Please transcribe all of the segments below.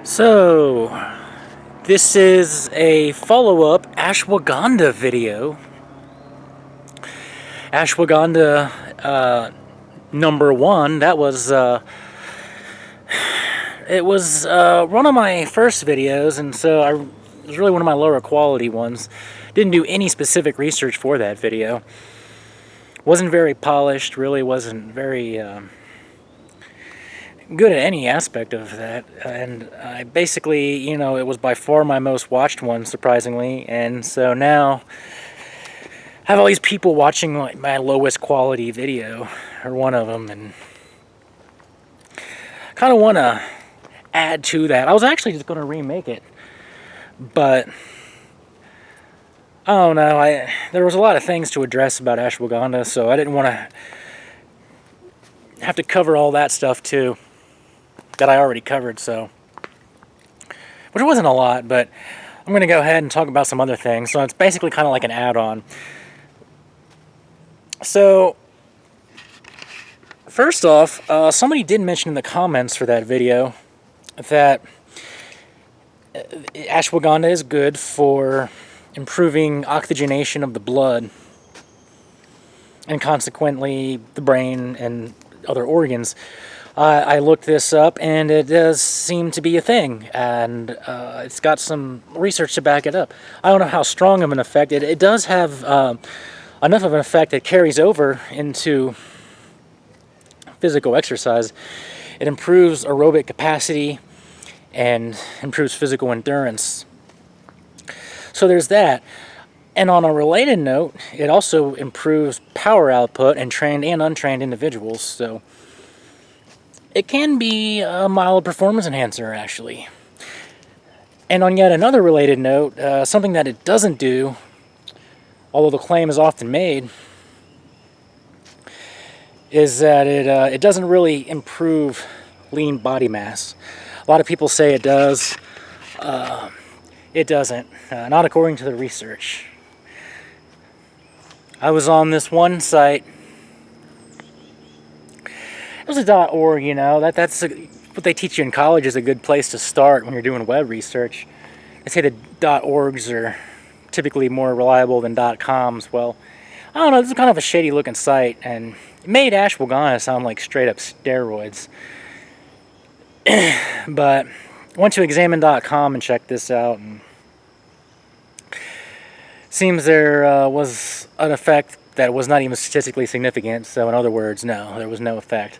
So, this is a follow-up ashwagandha video. Ashwagandha number one, that was it was one of my first videos, and so it was really one of my lower quality ones. Didn't do any specific research for that video. Wasn't very polished, really wasn't very good at any aspect of that, and I basically, it was by far my most watched one, surprisingly, and so now I have all these people watching my lowest quality video, or one of them, and kind of want to add to that. I was actually just going to remake it, but I don't know, there was a lot of things to address about ashwagandha, so I didn't want to have to cover all that stuff too that I already covered, so, which wasn't a lot, but I'm going to go ahead and talk about some other things. So it's basically kind of like an add-on. So first off, somebody did mention in the comments for that video that ashwagandha is good for improving oxygenation of the blood and consequently the brain and other organs. I looked this up, and it does seem to be a thing, and it's got some research to back it up. I don't know how strong of an effect. It does have enough of an effect that carries over into physical exercise. It improves aerobic capacity and improves physical endurance. So there's that. And on a related note, it also improves power output in trained and untrained individuals. So it can be a mild performance enhancer, actually. And on yet another related note, something that it doesn't do, although the claim is often made, is that it doesn't really improve lean body mass. A lot of people say it does. It doesn't, not according to the research. I was on this one site. It was a .org, that's what they teach you in college is a good place to start when you're doing web research. They say the .orgs are typically more reliable than .coms. Well, I don't know, this is kind of a shady looking site, and it made ashwagandha sound like straight up steroids. But I went to examine.com and checked this out, and seems there was an effect that was not even statistically significant. So in other words, no, there was no effect.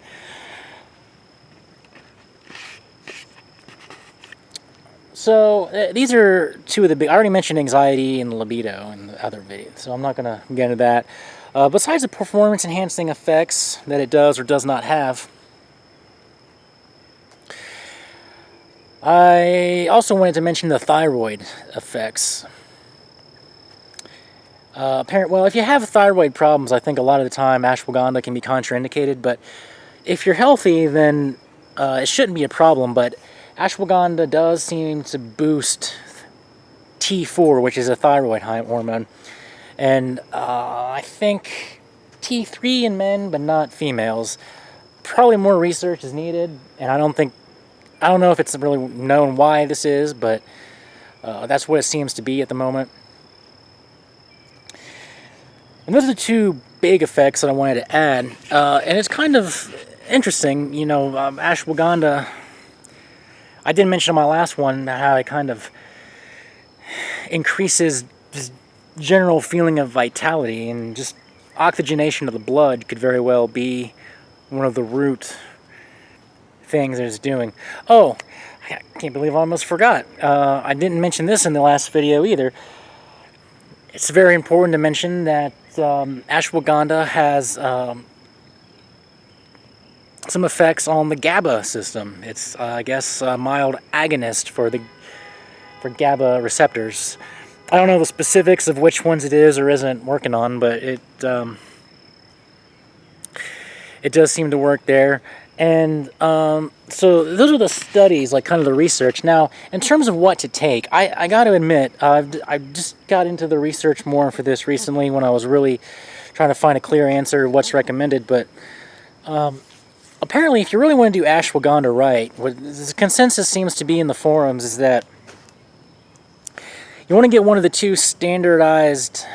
So these are two of the big, I already mentioned anxiety and libido in the other video, so I'm not going to get into that. Besides the performance enhancing effects that it does or does not have, I also wanted to mention the thyroid effects. Well, if you have thyroid problems, I think a lot of the time ashwagandha can be contraindicated, but if you're healthy, then it shouldn't be a problem. But ashwagandha does seem to boost T4, which is a thyroid hormone, and I think T3 in men, but not females. Probably more research is needed, and I don't know if it's really known why this is, but that's what it seems to be at the moment. And those are the two big effects that I wanted to add. And it's kind of interesting, ashwagandha, I did mention in my last one how it kind of increases this general feeling of vitality, and just oxygenation of the blood could very well be one of the root things that it's doing. Oh, I can't believe I almost forgot. I didn't mention this in the last video either. It's very important to mention that ashwagandha has some effects on the GABA system. It's, I guess, a mild agonist for GABA receptors. I don't know the specifics of which ones it is or isn't working on, but it does seem to work there. And so those are the studies, like kind of the research. Now, in terms of what to take, I got to admit, I just got into the research more for this recently when I was really trying to find a clear answer of what's recommended. But a apparently, if you really want to do ashwagandha right, what the consensus seems to be in the forums is that you want to get one of the two standardized...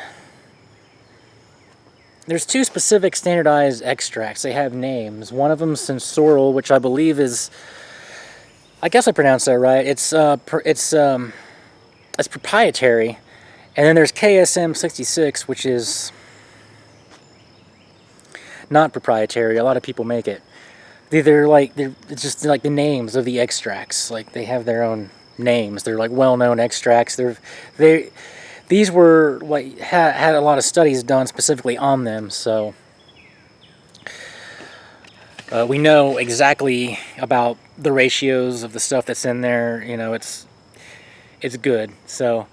There's two specific standardized extracts. They have names. One of them is sensorial, which I believe is... I guess I pronounced that right. It's proprietary. And then there's KSM66, which is not proprietary. A lot of people make it. It's just like the names of the extracts. Like they have their own names. They're like well-known extracts. These were like had a lot of studies done specifically on them, so we know exactly about the ratios of the stuff that's in there. You know, it's good. So,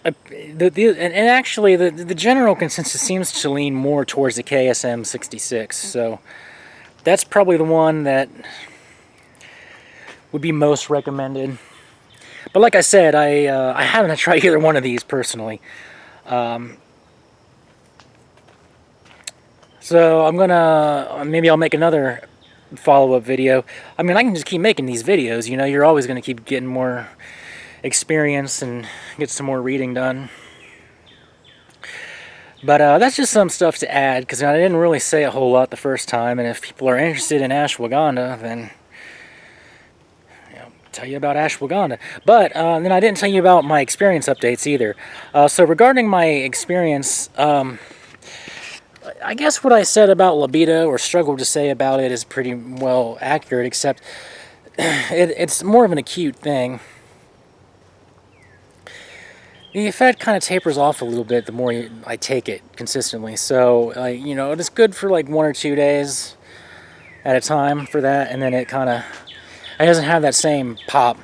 actually, the general consensus seems to lean more towards the KSM 66. So that's probably the one that would be most recommended. But like I said, I haven't tried either one of these personally. So I'm gonna, maybe I'll make another follow-up video. I mean, I can just keep making these videos, you know, you're always gonna keep getting more experience and get some more reading done. But that's just some stuff to add, because I didn't really say a whole lot the first time, and if people are interested in ashwagandha, then tell you about ashwagandha. But then I didn't tell you about my experience updates either. So regarding my experience, I guess what I said about libido, or struggled to say about it, is pretty well accurate, except it's more of an acute thing. The effect kind of tapers off a little bit the more I take it consistently. So, you know, it's good for like 1 or 2 days at a time for that, and then it doesn't have that same pop.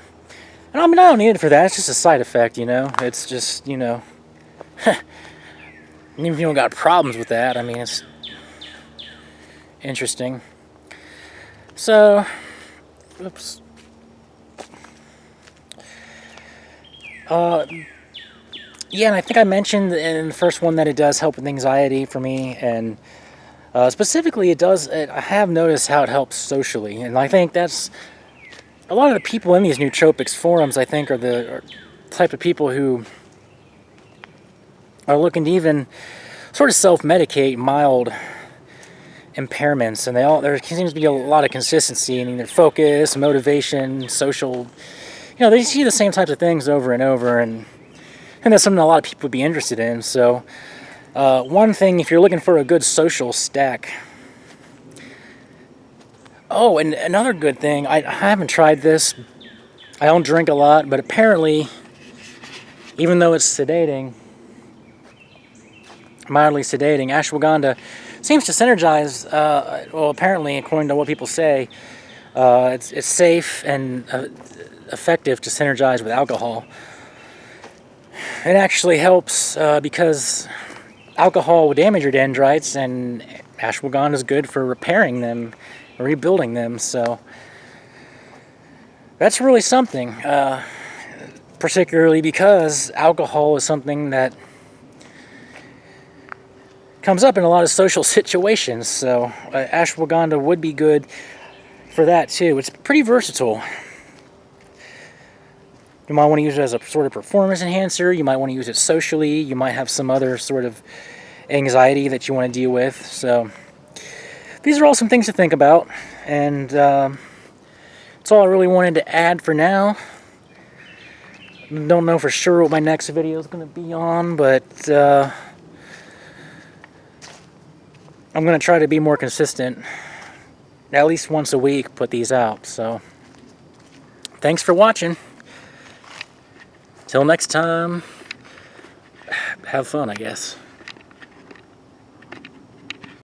And I mean, I don't need it for that. It's just a side effect, you know. It's just, you know, even if you don't got problems with that, I mean, it's interesting. So, oops. Yeah, and I think I mentioned in the first one that it does help with anxiety for me, and specifically I have noticed how it helps socially, and I think that's a lot of the people in these nootropics forums, I think, are the type of people who are looking to even sort of self-medicate mild impairments, and there seems to be a lot of consistency in their focus, motivation, social, you know, they see the same types of things over and over, and that's something a lot of people would be interested in. So one thing, if you're looking for a good social stack. Oh, and another good thing, I haven't tried this. I don't drink a lot, but apparently, even though it's sedating, mildly sedating, ashwagandha seems to synergize, well, apparently, according to what people say, it's safe and effective to synergize with alcohol. It actually helps because alcohol will damage your dendrites, and ashwagandha is good for repairing them, rebuilding them. So that's really something, particularly because alcohol is something that comes up in a lot of social situations. So ashwagandha would be good for that too. It's pretty versatile. You might want to use it as a sort of performance enhancer. You might want to use it socially. You might have some other sort of anxiety that you want to deal with. So these are all some things to think about. And that's all I really wanted to add for now. Don't know for sure what my next video is going to be on, but I'm going to try to be more consistent. At least once a week, put these out. So thanks for watching. Till next time, have fun, I guess.